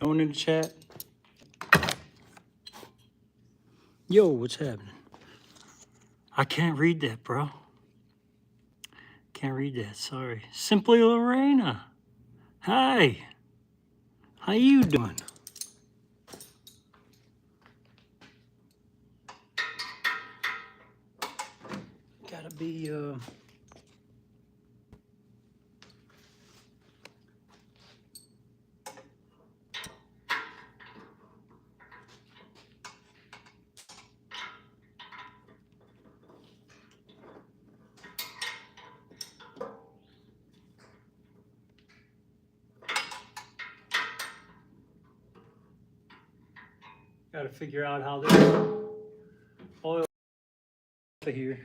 No one in the chat? Yo, what's happening? I can't read that, bro. Can't read that, sorry. Simply Lorena. Hi. How you doing? Gotta be, gotta figure out how this oil here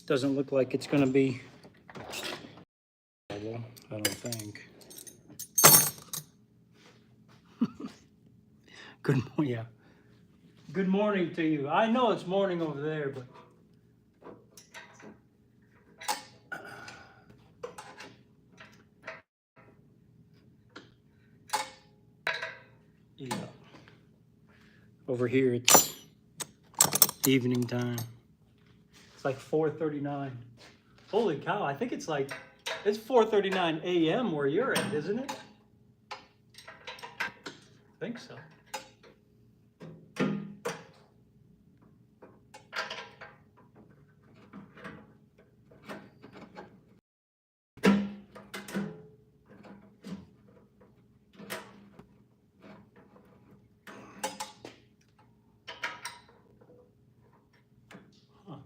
doesn't look like it's gonna be, I don't think. Good morning, yeah. Good morning to you. I know it's morning over there, but yeah. Over here it's evening time. It's like 4:39. Holy cow, I think it's 4:39 a.m. where you're at, isn't it? I think so. Huh.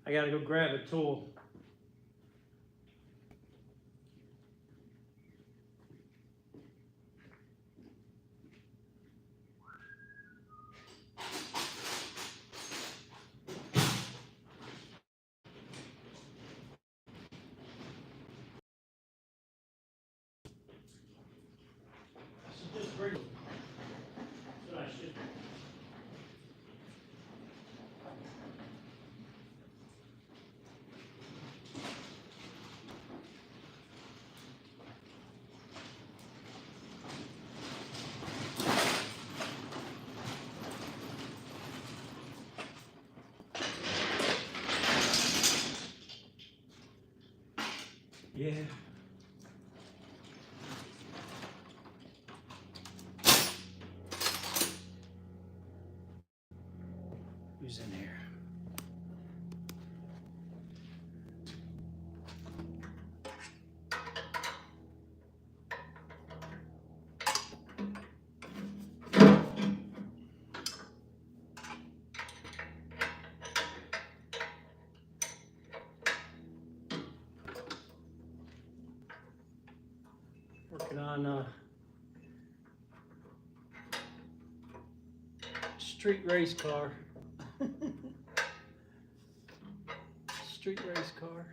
I gotta go grab a tool. Yeah. Who's in here? Working on street race car. Street race car.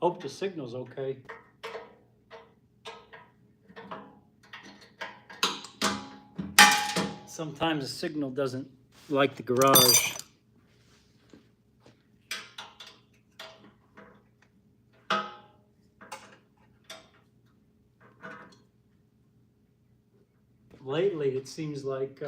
Hope the signal's okay. Sometimes the signal doesn't like the garage. Lately, it seems like